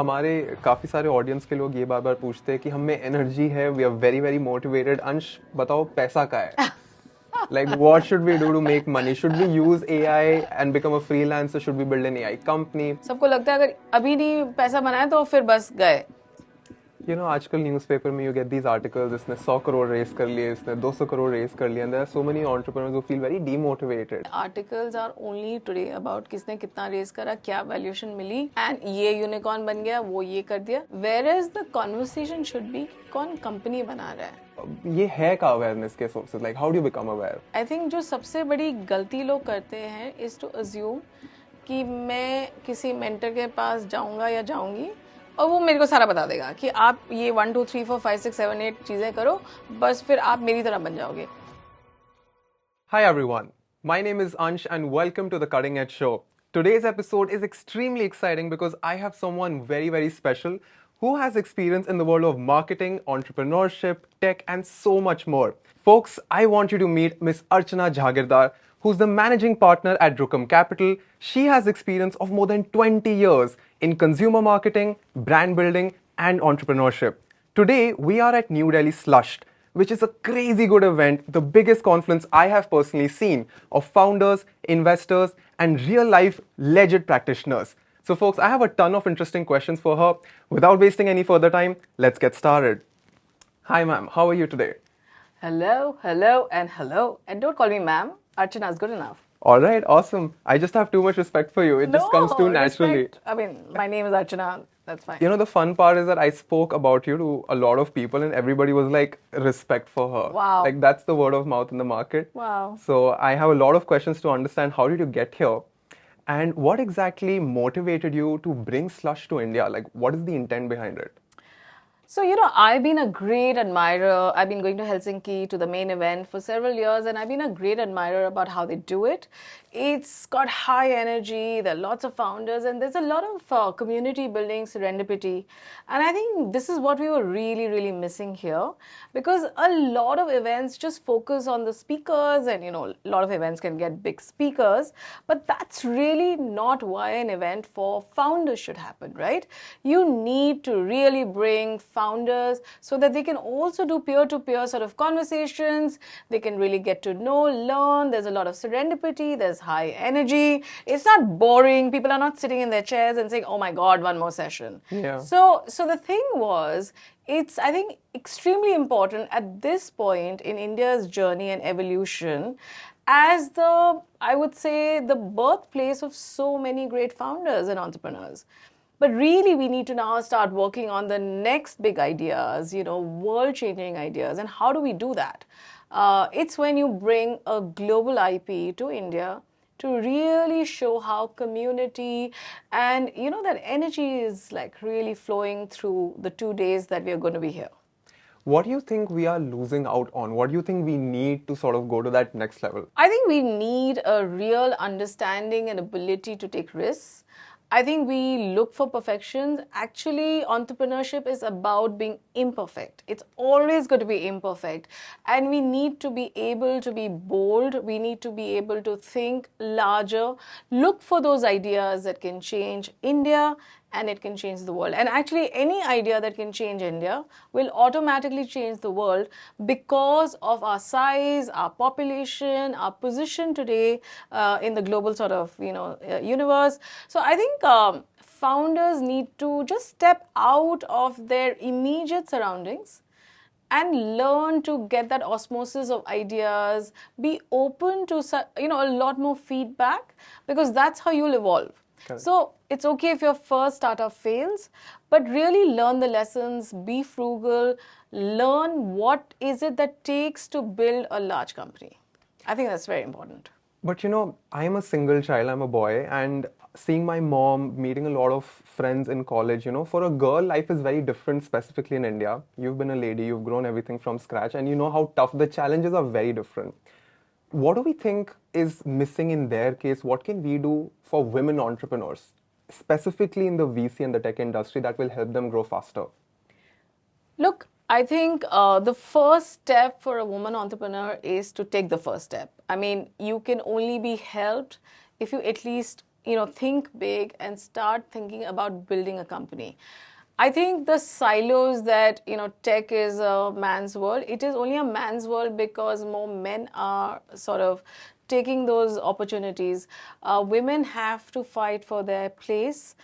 हमारे काफ़ी सारे ऑडियंस के लोग ये बार बार पूछते हैं कि हम में एनर्जी है, we are very very motivated. Ansh बताओ पैसा का है? Like what should we do to make money? Should we use AI and become a freelancer? Should we build an AI company? सबको लगता है अगर अभी नहीं पैसा बनाया तो फिर बस गए। आजकल न्यूज़पेपर में you get these articles, इसने 100 करोड़ रेस कर लिए, इसने 200 करोड़ रेस कर लिए, and there are so many entrepreneurs who feel very demotivated. Articles are only today about किसने कितना रेस करा, क्या वैल्यूएशन मिली, and ये यूनिकॉर्न बन गया, वो ये कर दिया। Whereas the conversation should be कौन कंपनी बना रहा है। ये है का अवेयरनेस के sources, like how do you become aware? I think जो सबसे बड़ी गलती लोग करते हैं इज टू अज्यूम कि मैं किसी मेंटर के पास जाऊंगा या जाऊंगी और वो मेरे को सारा बता देगा कि आप ये 1 2 3 4 5 6 7 8 चीजें करो, बस फिर आप मेरी तरह बन जाओगे। Hi everyone, my name is Ansh and welcome to the Cutting Edge Show. Today's episode is extremely exciting because I have someone very very special who has experience in the world of marketing, entrepreneurship, tech and so much more. Folks, I want you to meet Miss Archana Jahagirdar, who's the managing partner at Rukam Capital. She has experience of more than 20 years in consumer marketing, brand building and entrepreneurship. Today, we are at New Delhi Slush'D, which is a crazy good event, the biggest conference I have personally seen of founders, investors and real life legit practitioners. So folks, I have a ton of interesting questions for her. Without wasting any further time, let's get started. Hi ma'am, how are you today? Hello, and don't call me ma'am. Archana is good enough. All right, awesome. I just have too much respect for you. It just comes too naturally. Respect. I mean, my name is Archana. That's fine. The fun part is that I spoke about you to a lot of people and everybody was like, respect for her. Wow. Like that's the word of mouth in the market. Wow. So I have a lot of questions to understand. How did you get here? And what exactly motivated you to bring Slush to India? Like, what is the intent behind it? So, I've been a great admirer. I've been going to Helsinki to the main event for several years, and I've been a great admirer about how they do it. It's got high energy, there are lots of founders, and there's a lot of community building, serendipity. And I think this is what we were really, really missing here, because a lot of events just focus on the speakers, and, a lot of events can get big speakers, but that's really not why an event for founders should happen, right? You need to really bring founders so that they can also do peer-to-peer sort of conversations. They can really get to know, learn. There's a lot of serendipity. There's high energy. It's not boring. People are not sitting in their chairs and saying, oh my God, one more session. Yeah. So the thing was, it's, I think, extremely important at this point in India's journey and evolution as I would say, the birthplace of so many great founders and entrepreneurs. But really, we need to now start working on the next big ideas, world-changing ideas. And how do we do that? It's when you bring a global IP to India to really show how community and, that energy is like really flowing through the 2 days that we are going to be here. What do you think we are losing out on? What do you think we need to sort of go to that next level? I think we need a real understanding and ability to take risks. I think we look for perfection. Actually, entrepreneurship is about being imperfect. It's always going to be imperfect. And we need to be able to be bold. We need to be able to think larger, look for those ideas that can change India and it can change the world. And actually, any idea that can change India will automatically change the world because of our size, our population, our position today in the global sort of, universe. So I think founders need to just step out of their immediate surroundings and learn to get that osmosis of ideas, be open to, a lot more feedback, because that's how you'll evolve. Correct. So it's okay if your first startup fails, but really learn the lessons, be frugal, learn what is it that takes to build a large company. I think that's very important. But I'm a single child, I'm a boy, and seeing my mom, meeting a lot of friends in college, for a girl, life is very different, specifically in India. You've been a lady, you've grown everything from scratch, and you know how tough the challenges are very different. What do we think is missing in their case? What can we do for women entrepreneurs, specifically in the VC and the tech industry, that will help them grow faster? Look, I think the first step for a woman entrepreneur is to take the first step. I mean, you can only be helped if you at least think big and start thinking about building a company. I think the silos that, tech is a man's world, it is only a man's world because more men are sort of taking those opportunities. Women have to fight for their place.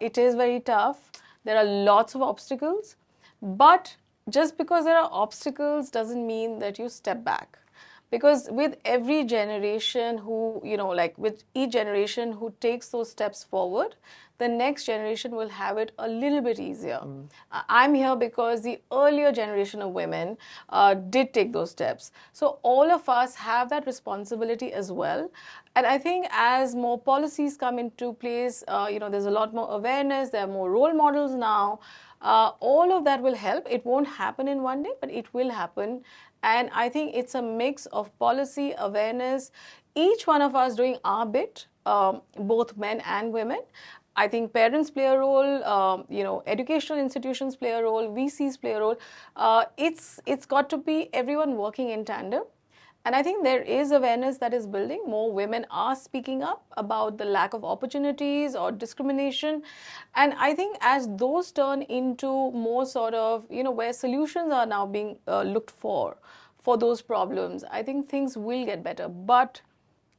It is very tough. There are lots of obstacles. But just because there are obstacles doesn't mean that you step back. Because with every generation who, like with each generation who takes those steps forward, the next generation will have it a little bit easier. I'm here because the earlier generation of women did take those steps. So all of us have that responsibility as well. And I think as more policies come into place, there's a lot more awareness, there are more role models now. All of that will help. It won't happen in one day, but it will happen. And I think it's a mix of policy, awareness, each one of us doing our bit, both men and women. I think parents play a role, educational institutions play a role, VCs play a role. It's got to be everyone working in tandem. And I think there is awareness that is building. More women are speaking up about the lack of opportunities or discrimination. And I think as those turn into more sort of, where solutions are now being looked for those problems, I think things will get better. But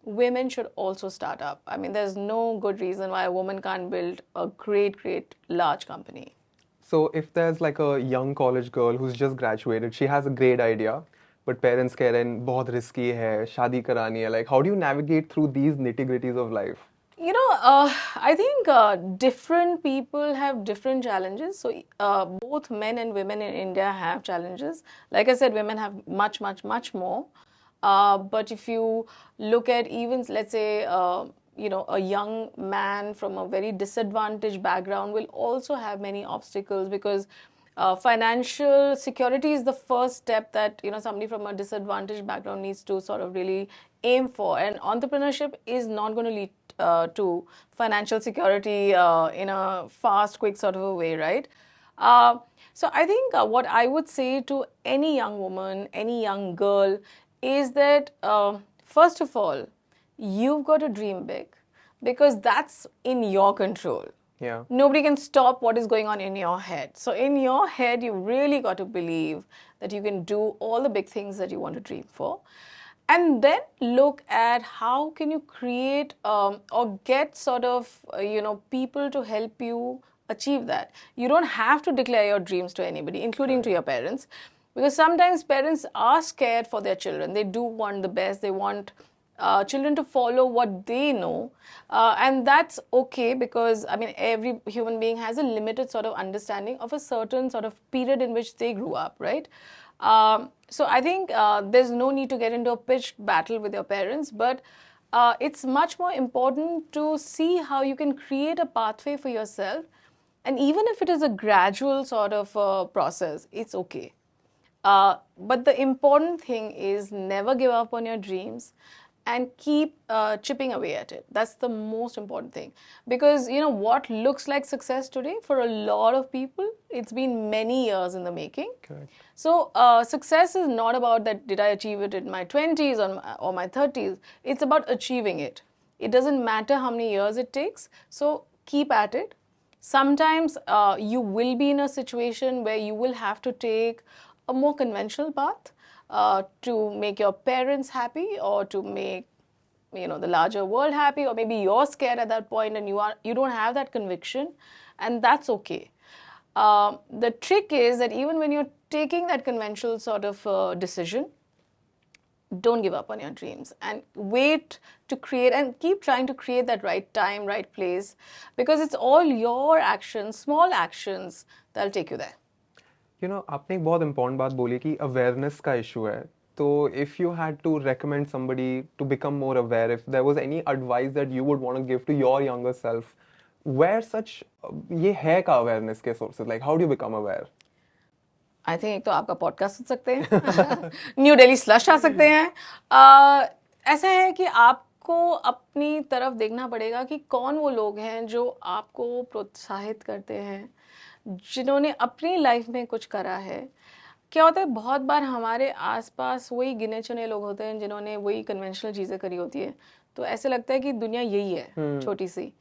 women should also start up. I mean, there's no good reason why a woman can't build a great, great, large company. So if there's like a young college girl who's just graduated, she has a great idea, but parents कह रहे हैं बहुत risky है, शादी करानी है. Like, how do you navigate through these nitty-gritties of life? I think different people have different challenges. So both men and women in India have challenges. Like I said, women have much, much, much more. But if you look at even, let's say, a young man from a very disadvantaged background will also have many obstacles because financial security is the first step that somebody from a disadvantaged background needs to sort of really aim for. And entrepreneurship is not going to lead to financial security in a fast, quick sort of a way, right? So I think what I would say to any young woman, any young girl, is that first of all, you've got to dream big because that's in your control. Yeah. Nobody can stop what is going on in your head. So in your head, you really got to believe that you can do all the big things that you want to dream for. And then look at how can you create or get sort of, people to help you achieve that. You don't have to declare your dreams to anybody, including to your parents, because sometimes parents are scared for their children. They do want the best. They want children to follow what they know. And that's okay because, I mean, every human being has a limited sort of understanding of a certain sort of period in which they grew up, right? So I think there's no need to get into a pitched battle with your parents, but it's much more important to see how you can create a pathway for yourself. And even if it is a gradual sort of process, it's okay. But the important thing is never give up on your dreams and keep chipping away at it. That's the most important thing. Because, what looks like success today for a lot of people, it's been many years in the making. Correct. So success is not about that, did I achieve it in my 20s or my 30s? It's about achieving it. It doesn't matter how many years it takes. So keep at it. Sometimes you will be in a situation where you will have to take a more conventional path to make your parents happy or to make the larger world happy, or maybe you're scared at that point and you don't have that conviction, and that's okay. The trick is that even when you're taking that conventional sort of decision, don't give up on your dreams and wait to create and keep trying to create that right time, right place, because it's all your actions, small actions, that'll take you there. आपने एक बहुत important बात बोली कि awareness का issue है. So if you had to recommend somebody to become more aware, if there was any advice that you would want to give to your younger self, where such ये है का awareness के sources, like how do you become aware? I think एक तो आपका podcast सुन सकते हैं, new Delhi slush आ सकते हैं. ऐसा है कि आपको अपनी तरफ देखना पड़ेगा कि कौन वो लोग हैं जो आपको प्रोत्साहित करते हैं, जिन्होंने अपनी लाइफ में कुछ करा है. क्या होता है, बहुत बार हमारे आसपास वही गिने चुने लोग होते हैं जिन्होंने वही कन्वेंशनल चीज़ें करी होती है. तो ऐसे लगता है कि दुनिया यही है छोटी सी.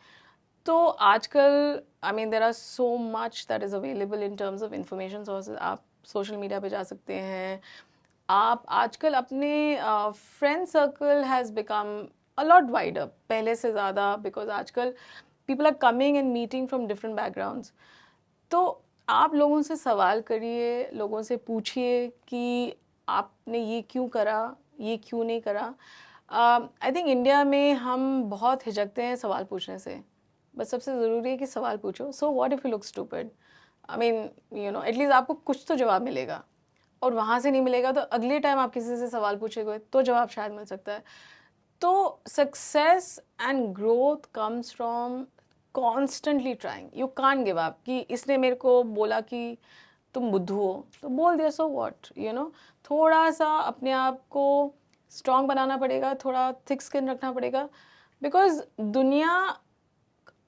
तो आजकल I mean there are so much that is available in terms of information sources. आप सोशल मीडिया पे जा सकते हैं. आप आजकल अपने friend circle has become a lot wider पहले से ज़्यादा, बिकॉज आजकल people are coming and meeting from different backgrounds. तो आप लोगों से सवाल करिए, लोगों से पूछिए कि आपने ये क्यों करा, ये क्यों नहीं करा. आई थिंक इंडिया में हम बहुत हिचकते हैं सवाल पूछने से, बस सबसे ज़रूरी है कि सवाल पूछो. So what if you look stupid, I mean you know at least आपको कुछ तो जवाब मिलेगा. और वहाँ से नहीं मिलेगा तो अगले टाइम आप किसी से सवाल पूछेंगे तो जवाब शायद मिल सकता है. तो success and growth comes from constantly trying. You can't give up कि इसने मेरे को बोला कि तुम बुद्धू हो तो बोल दिया, सो व्हाट, यू नो. थोड़ा सा अपने आप को स्ट्रांग बनाना पड़ेगा, थोड़ा थिक स्किन रखना पड़ेगा, बिकॉज दुनिया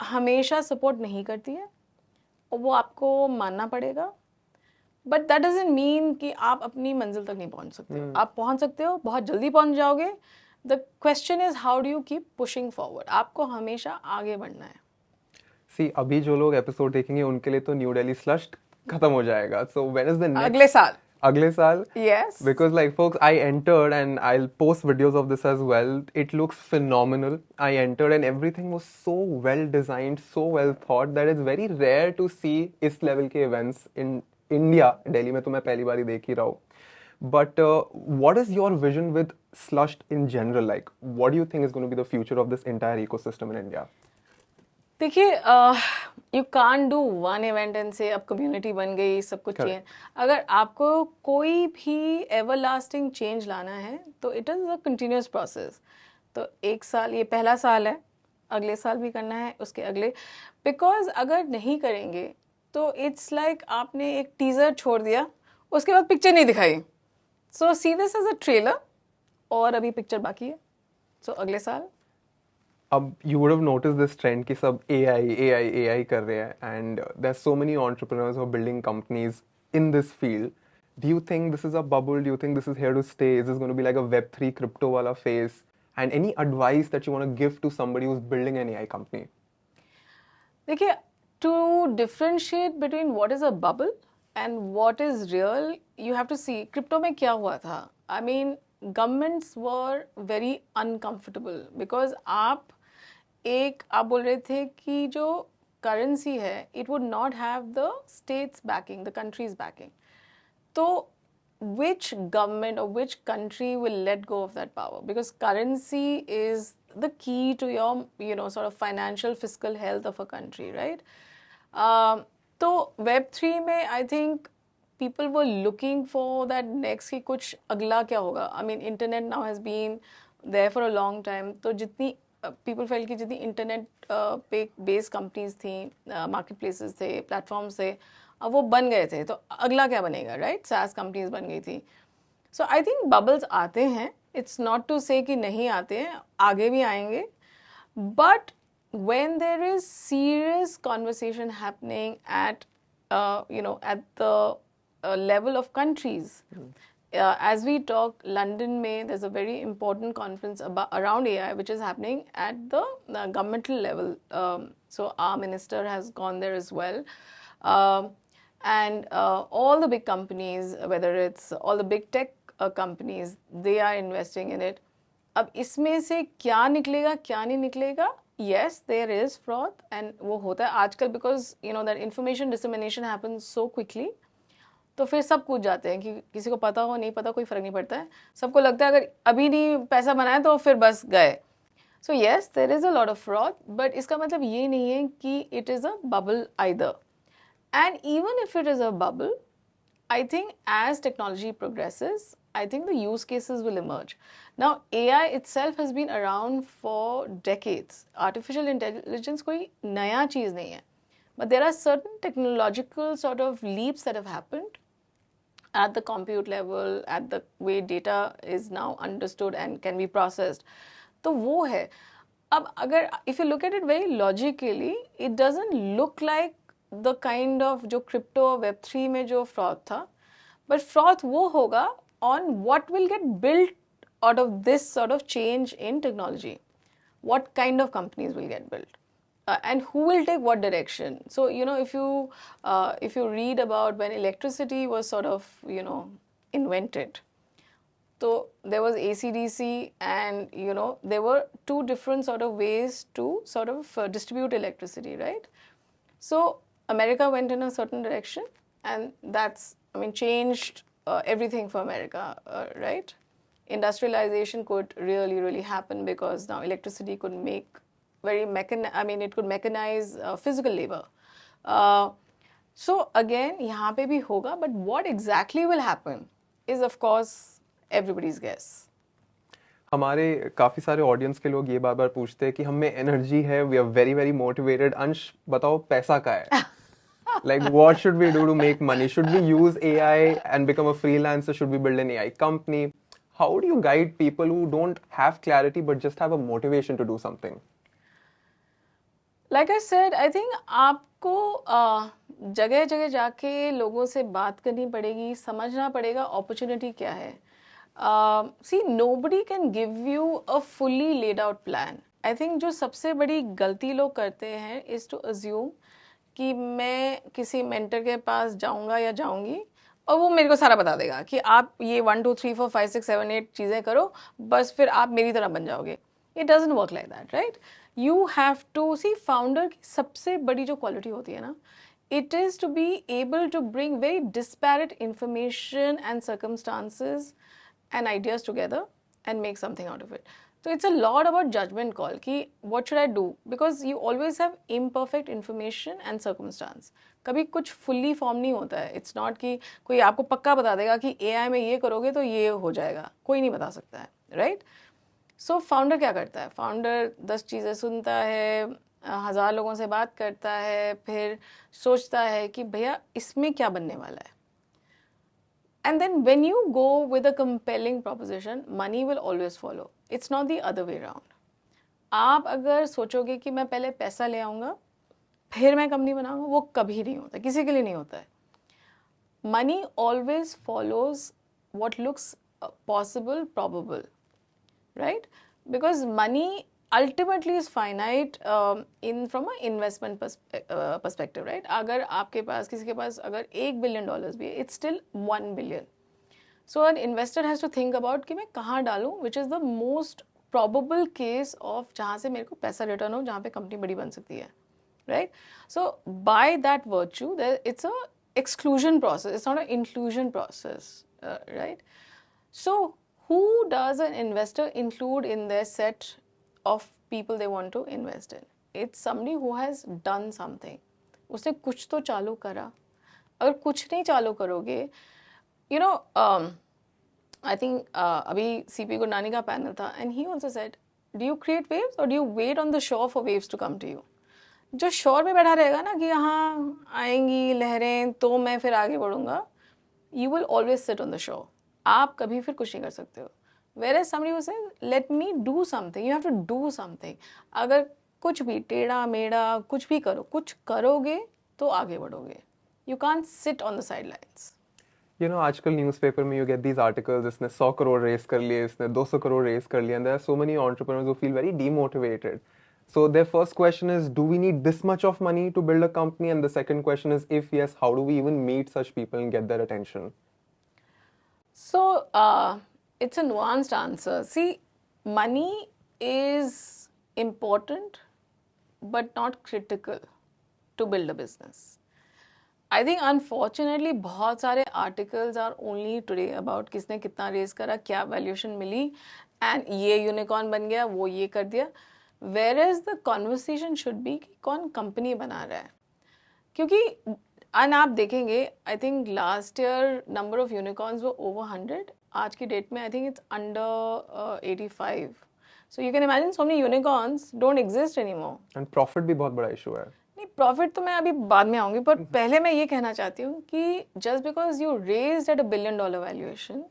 हमेशा सपोर्ट नहीं करती है और वो आपको मानना पड़ेगा. बट दैट डजंट मीन कि आप अपनी मंजिल तक नहीं पहुंच सकते. आप पहुंच सकते हो, बहुत जल्दी पहुंच जाओगे. The question is how do you keep pushing forward. आपको हमेशा आगे बढ़ना है. सी अभी जो लोग एपिसोड देखेंगे उनके लिए तो न्यू दिल्ली स्लश्ड खत्म हो जाएगा. So when is the next? अगले साल. Yes. Because like folks, I entered and I'll post videos of this as well. It looks phenomenal. I entered and everything was so well designed, so well thought that it's very rare to see इस level के events in India. Delhi में तो मैं पहली बार ही देख ही रहा हूँ. But what is your vision with Slush'd in general? Like, what do you think is going to be the future of this entire ecosystem in India? देखिए, you can do one event and से अब community बन गई, सब कुछ change. अगर आपको कोई भी एवर लास्टिंग चेंज लाना है तो it is a continuous process. तो एक साल, ये पहला साल है, अगले साल भी करना है, उसके अगले. बिकॉज अगर नहीं करेंगे तो इट्स लाइक आपने एक टीजर छोड़ दिया, उसके बाद पिक्चर नहीं दिखाई. So see this as a trailer, और अभी पिक्चर बाकी है. सो अगले साल. अब you would have noticed this trend कि सब AI कर रहे हैं, and there's so many entrepreneurs who are building companies in this field. Do you think this is a bubble? Do you think this is here to stay? Is this going to be like a Web3 crypto wala phase? And any advice that you want to give to somebody who's building an AI company? देखिए, to differentiate between what is a bubble and what is real, you have to see crypto में क्या हुआ था. I mean, governments were very uncomfortable because आप बोल रहे थे कि जो करेंसी है it would not have the states banking, the countries banking. तो which government or which country will let go of that power, because currency is the key to your, you know, sort of financial fiscal health of a country, right? तो Web3 में I think people were looking for that next कि कुछ अगला क्या होगा. I mean, internet now has been there for a long time. तो जितनी people fail की जितनी इंटरनेट पे बेस कंपनीज थी, मार्केट प्लेसेस थे, प्लेटफॉर्म्स थे, अब वो बन गए थे. तो अगला क्या बनेगा, राइट? SaaS कंपनीज बन गई थी. सो आई थिंक बबल्स आते हैं. इट्स नॉट टू से कि नहीं आते हैं, आगे भी आएंगे. But when there is serious conversation happening at you know, at the level of countries. As we talk, London में there's a very important conference around AI which is happening at the governmental level. So our minister has gone there as well. And all the big companies, whether it's all the big tech companies, they are investing in it. अब इसमें से क्या निकलेगा, क्या नहीं निकलेगा? Yes, there is fraud and वो होता है आजकल, because you know that information dissemination happens so quickly. तो फिर सब कूद जाते हैं कि किसी को पता हो नहीं पता कोई फर्क नहीं पड़ता है. सबको लगता है अगर अभी नहीं पैसा बनाया तो फिर बस गए. So yes, there is a lot of fraud, but इसका मतलब ये नहीं है कि it is a bubble either. And even if it is a bubble, I think as technology progresses, I think the use cases will emerge. Now, AI itself has been around for decades. Artificial intelligence कोई नया चीज़ नहीं है. But there are certain technological sort of leaps that have happened at the compute level, at the way data is now understood and can be processed. तो वो है. अब अगर if you look at it very logically, it doesn't look like the kind of जो crypto web3 में जो fraud था, but fraud वो होगा on what will get built out of this sort of change in technology. what kind of companies will get built, and who will take what direction. So if you read about when electricity was sort of invented, so there was ACDC, and there were two different sort of ways to sort of distribute electricity, right? So America went in a certain direction, and that's, changed everything for America, right? Industrialization could really happen because now electricity could make it could mechanize physical labor. So again, यहाँ पे भी होगा, but what exactly will happen is of course everybody's guess. हमारे काफी सारे audience के लोग ये बार बार पूछते हैं कि हम में एनर्जी है, we are very very motivated, Ansh बताओ पैसा का है. Like, what should we do to make money? Should we use AI and become a freelancer? Should we build an AI company? How do you guide people who don't have clarity but just have a motivation to do something? Like I said, I think आपको जगह जगह जाके लोगों से बात करनी पड़ेगी, समझना पड़ेगा opportunity क्या है. See, nobody can give you a fully laid out plan. I think जो सबसे बड़ी गलती लोग करते हैं is to assume कि मैं किसी मेंटर के पास जाऊंगा या जाऊंगी और वो मेरे को सारा बता देगा कि आप ये 1 2 3 4 5 6 7 8 चीज़ें करो, बस फिर आप मेरी तरह बन जाओगे. It doesn't work like that, right? You have to see, founder की सबसे बड़ी जो क्वालिटी होती है ना, it is to be able to bring very disparate information and circumstances and ideas together and make something out of it. So it's a lot about judgment call कि what should I do, because you always have imperfect information and circumstance. कभी कुछ fully form नहीं होता है. It's not कि कोई आपको पक्का बता देगा कि AI में ये करोगे तो ये हो जाएगा, कोई नहीं बता सकता है, right? So founder क्या करता है? Founder 10 चीज़ें सुनता है, 1000 लोगों से बात करता है, फिर सोचता है कि भैया इसमें क्या बनने वाला है. And then when you go with a compelling proposition, money will always follow. It's not the other way around. आप अगर सोचोगे कि मैं पहले पैसा ले आऊँगा फिर मैं कंपनी बनाऊँगा, वो कभी नहीं होता, किसी के लिए नहीं होता है. Money always follows what looks possible, probable, right? Because money ultimately is finite from an investment perspective, right? अगर आपके पास, किसी के पास अगर $1 billion भी है, it's still 1 billion. So an investor has to think about कि मैं कहाँ डालूँ, which is the most probable case of जहाँ से मेरे को पैसा रिटर्न हो, जहाँ पे कंपनी बड़ी बन सकती है, right? So by that virtue, it's a exclusion process. It's not an inclusion process, right? So who does an investor include in their set of people they want to invest in? It's somebody who has done something. उसने कुछ तो चालू करा. अगर कुछ नहीं चालू करोगे, I think अभी CP गुरनानी का पैनल था, and he also said, do you create waves or do you wait on the shore for waves to come to you? जो शोर पे बैठा रहेगा ना कि हाँ आएंगी लहरें तो मैं फिर आगे बढ़ूंगा, you will always sit on the shore. आप कभी फिर कुछ नहीं कर सकते हो. Whereas somebody who says, let me do something, you have to do something. अगर कुछ भी टेढ़ा मेढ़ा कुछ भी करो, कुछ करोगे तो आगे बढ़ोगे. You can't sit on the sidelines. आजकल न्यूज़पेपर में you get these articles, इसने 100 करोड़ रेस कर लिए, इसने 200 करोड़ रेस कर लिए, and there are so many entrepreneurs who feel very demotivated. So their first question is, do we need this much of money to build a company? And the second question is, if yes, how do we even meet such people and get their attention? So it's a nuanced answer. See, money is important but not critical to build a business. I think unfortunately बहुत सारे articles are only today about किसने कितना race करा, क्या valuation milli, and ये unicorn बन गया, वो ये कर दिया. Whereas the conversation should be कि कौन company बना रहा है. क्योंकि आप देखेंगे, I think last year number of unicorns were over 100. आज की डेट में I think it's under 85. So you can imagine so many unicorns don't exist anymore. And profit भी बहुत बड़ा issue है. नहीं, प्रॉफिट तो मैं अभी बाद में आऊंगी, पर पहले मैं ये कहना चाहती हूँ कि just because you raised at $1 billion valuation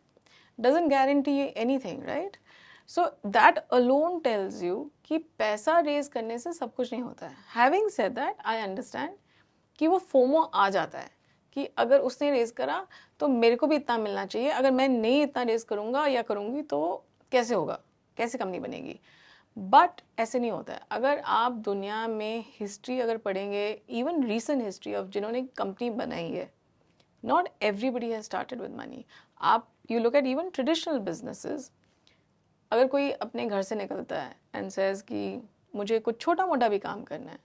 doesn't guarantee anything, right? So that alone tells you कि पैसा रेज करने से सब कुछ नहीं होता है. Having said that, I understand कि वो फोमो आ जाता है कि अगर उसने रेज करा तो मेरे को भी इतना मिलना चाहिए, अगर मैं नहीं इतना रेज करूँगा या करूँगी तो कैसे होगा, कैसे कंपनी बनेगी. बट ऐसे नहीं होता है. अगर आप दुनिया में हिस्ट्री अगर पढ़ेंगे, इवन रीसेंट हिस्ट्री ऑफ जिन्होंने कंपनी बनाई है, not everybody has started with money. आप you look at even traditional businesses. अगर कोई अपने घर से निकलता है and says कि मुझे कुछ छोटा मोटा भी काम करना है,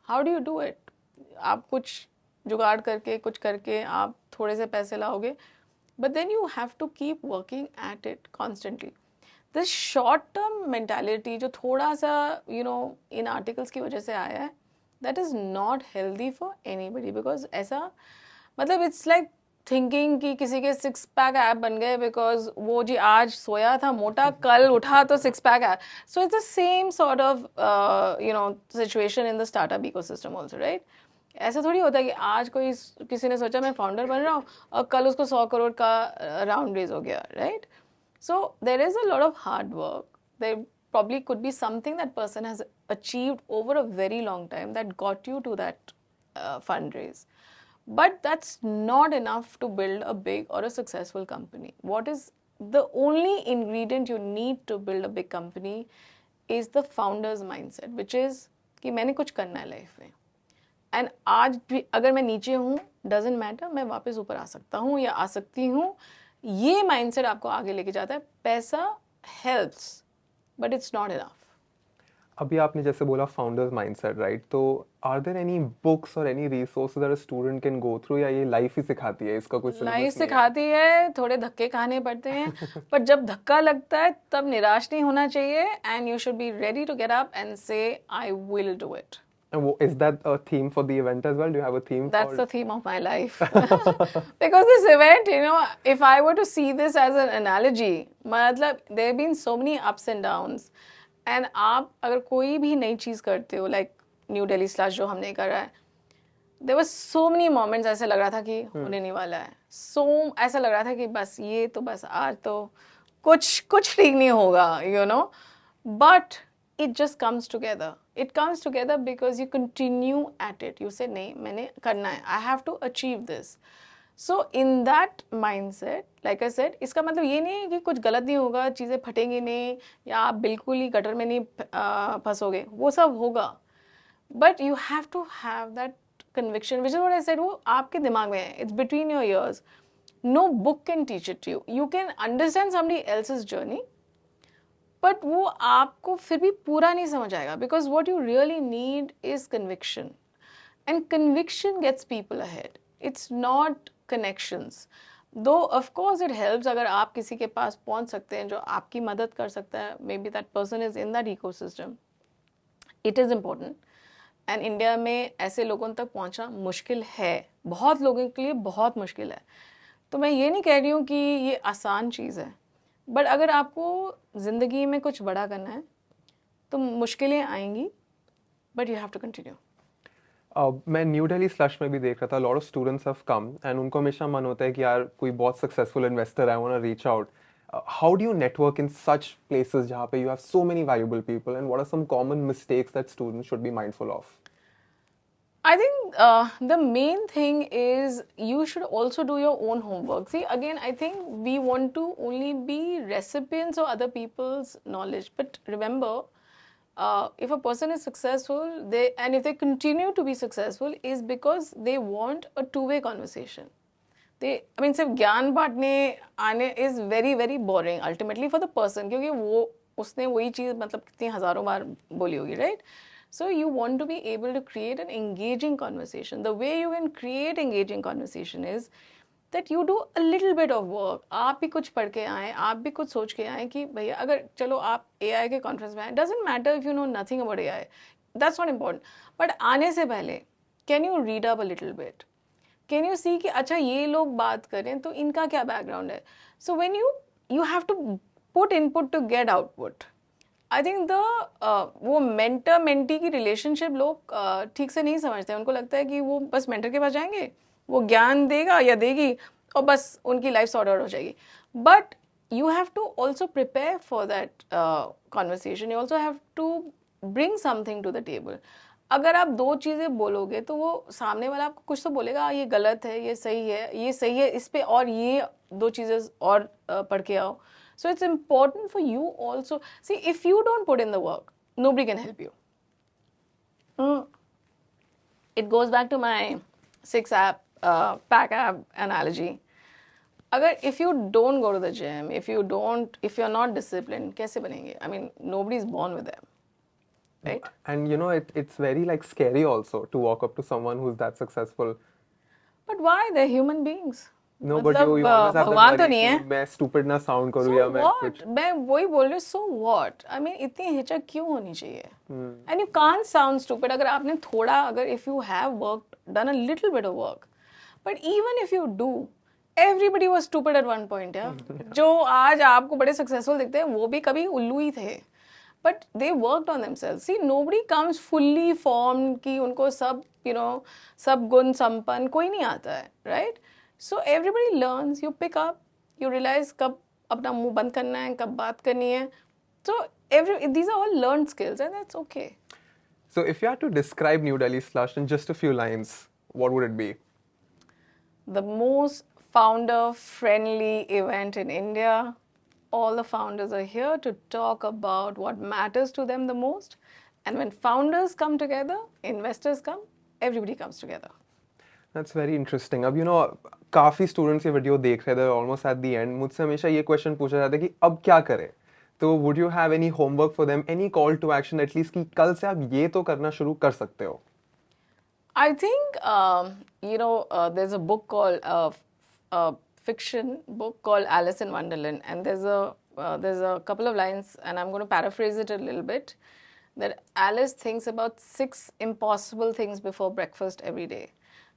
how do you do it? आप कुछ जुगाड़ करके कुछ करके आप थोड़े से पैसे लाओगे, but then you have to keep working at it constantly. This short term mentality जो थोड़ा सा इन आर्टिकल्स की वजह से आया है, that is not healthy for anybody, because ऐसा मतलब इट्स लाइक थिंकिंग कि किसी के सिक्स पैक ऐप बन गए बिकॉज वो जी आज सोया था मोटा, कल उठा तो six pack abs. So it's the same sort of situation in the startup ecosystem also, right? ऐसा थोड़ी होता है कि आज कोई किसी ने सोचा मैं फाउंडर बन रहा हूँ और कल उसको 100 करोड़ का राउंड रेज हो गया, right? So there is a lot of hard work. There probably could be something that person has achieved over a very long time that got you to that fundraise. But that's not enough to build a big or a successful company. What is the only ingredient you need to build a big company is the founder's mindset, which is कि मैंने कुछ करना है life में. And आज भी अगर मैं नीचे हूँ, डजेंट मैटर, मैं वापस ऊपर आ सकता हूँ या आ सकती हूँ. ये माइंडसेट आपको आगे लेके जाता है. पैसा helps but it's not enough. अभी आपने जैसे बोला फाउंडर्स माइंडसेट, राइट? तो आर देयर एनी बुक्स और any resources that a student can go through, या ये लाइफ ही सिखाती है, इसका कोई सिलेबस नहीं है? लाइफ सिखाती है, थोड़े धक्के खाने पड़ते हैं पर जब धक्का लगता है तब निराश नहीं होना चाहिए. And you should be ready to get up and say I will do it. And is that a theme for the event as well? Do you have a theme? That's the theme of my life. Because this event, if I were to see this as an analogy, मतलब there have been so many ups and downs. And आप अगर कोई भी नई चीज़ करते हो, like new Delhi slush जो हमने करा है, there were so many moments ऐसे लग रहा था कि होने नहीं वाला है. ऐसा लग रहा था कि बस आज तो कुछ ठीक नहीं होगा, But it just comes together. It comes together because you continue at it. You say, नहीं, मैंने करना है. I have to achieve this. So in that mindset, like I said, इसका मतलब ये नहीं है कि कुछ गलत नहीं होगा, चीज़ें फटेंगी नहीं, या आप बिल्कुल ही गटर में नहीं फंसोगे. वो सब होगा. But you have to have that conviction, which is what I said, वो आपके दिमाग में है. It's between your ears. No book can teach it to you. You can understand somebody else's journey, but वो आपको फिर भी पूरा नहीं समझ आएगा. Because what you really need is conviction, and conviction gets people ahead. It's not connections. Though of course it helps अगर आप किसी के पास पहुंच सकते हैं जो आपकी मदद कर सकता है. Maybe that person is in that ecosystem. It is important. And India में ऐसे लोगों तक पहुंचना मुश्किल है, बहुत लोगों के लिए बहुत मुश्किल है. तो मैं ये नहीं कह रही हूँ कि ये आसान चीज़ है, बट अगर आपको ज़िंदगी में कुछ बड़ा करना है तो मुश्किलें आएंगी, but you have to continue. मैं न्यू दिल्ली स्लश में भी देख रहा था, lot of students have come and उनको हमेशा मन होता है कि यार कोई बहुत सक्सेसफुल इन्वेस्टर है, I want to reach out. How do you network in such places जहाँ पे you have so many valuable people, and what are some common mistakes that students should be mindful of? I think the main thing is you should also do your own homework. See, again, I think we want to only be recipients of other people's knowledge. But remember, if a person is successful, and if they continue to be successful, is because they want a two-way conversation. सिर्फ ज्ञान बांटने आने is very, very boring ultimately for the person, क्योंकि उसने वही चीज़ मतलब कितनी हज़ारों बार बोली होगी, right? So you want to be able to create an engaging conversation. The way you can create engaging conversation is that you do a little bit of work. आप भी कुछ पढ़ के आएँ, आप भी कुछ सोच के आएँ कि भैया अगर चलो आप AI के कॉन्फ्रेंस में आए, doesn't matter if you know nothing about AI. That's not important. But आने से पहले can you read up a little bit? Can you see कि अच्छा ये लोग बात करें तो इनका क्या background है? So when you have to put input to get output. I think वो मेंटर मेंटी की रिलेशनशिप लोग ठीक से नहीं समझते. उनको लगता है कि वो बस मेंटर के पास जाएंगे, वो ज्ञान देगा या देगी और बस उनकी लाइफ सॉर्ट आउट हो जाएगी. But you have to also prepare for that conversation. You also have to bring something to the table. अगर आप दो चीज़ें बोलोगे तो वो सामने वाला आपको कुछ तो बोलेगा, ये गलत है, ये सही है, इस पे और ये दो चीज़ें और पढ़ के आओ. So it's important for you also. See, if you don't put in the work, nobody can help you. It goes back to my pack ab analogy. If you don't go to the gym, if you're not disciplined, कैसे बनेंगे? I mean, nobody's born with them, right? And it's very like scary also to walk up to someone who's that successful. But why? They're human beings. No, but you always have भगवान that तो नहीं worry है. कि मैं stupid ना sound करूँ या So मैं what? कुछ. मैं वही बोल रही हूँ. So what? I mean, इतनी हिचक क्यों होनी चाहिए? And you can't sound stupid. If you have done a little bit of work, but even if you do, everybody was stupid at one point, yeah. जो आज आपको बड़े successful दिखते हैं, वो भी कभी उल्लू ही थे. But they worked on themselves. See, nobody comes fully formed कि उनको सब गुण संपन्न कोई नहीं आता है, right? So everybody learns. You pick up, you realize कब अपना मुंह बंद करना है, कब बात करनी है. So these are all learned skills, and that's okay. So if you had to describe New Delhi Slush'D in just a few lines, what would it be? The most founder-friendly event in India. All the founders are here to talk about what matters to them the most. And when founders come together, investors come, everybody comes together. That's very interesting. अब काफी students ये video देख रहे थे almost at the end. मुझसे हमेशा ये question पूछा जाता है कि अब क्या करें. तो would you have any homework for them, any call to action at least कि कल से आप ये तो करना शुरू कर सकते हो? I think there's a book called a fiction book called Alice in Wonderland, and there's a couple of lines, and I'm going to paraphrase it a little bit. That Alice thinks about 6 impossible things before breakfast every day.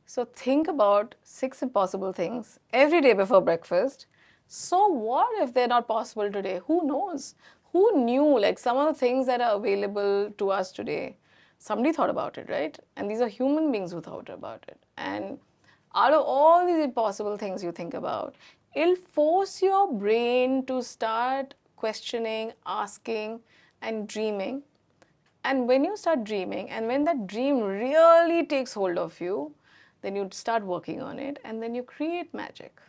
So think about 6 impossible things every day before breakfast. So what if they're not possible today? Who knows? Who knew? Like some of the things that are available to us today, somebody thought about it, right? And these are human beings who thought about it. And out of all these impossible things you think about, it'll force your brain to start questioning, asking, and dreaming. And when you start dreaming, and when that dream really takes hold of you, then you start working on it, and then you create magic.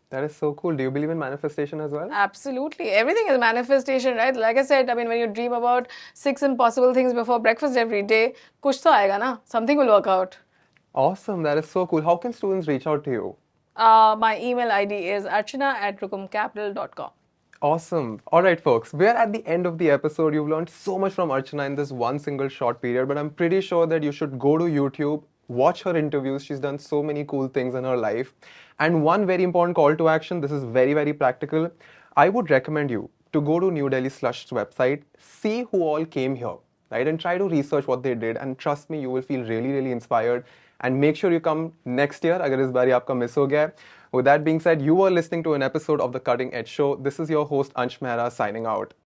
That is so cool. Do you believe in manifestation as well? Absolutely. Everything is manifestation, right? Like I said, I mean, when you dream about 6 impossible things before breakfast every day, kuch to aayega na? Something will work out. Awesome. That is so cool. How can students reach out to you? My email ID is archana@rukamcapital.com. Awesome. All right, folks. We're at the end of the episode. You've learned so much from Archana in this one single short period, but I'm pretty sure that you should go to YouTube, watch her interviews. She's done so many cool things in her life. And one very important call to action, this is very, very practical. I would recommend you to go to New Delhi Slush'D's website, see who all came here, right? And try to research what they did. And trust me, you will feel really, really inspired. And make sure you come next year, agar is bari aapka miss ho gaya. With that being said, you are listening to an episode of The Cutting Edge Show. This is your host, Ansh Mehra, signing out.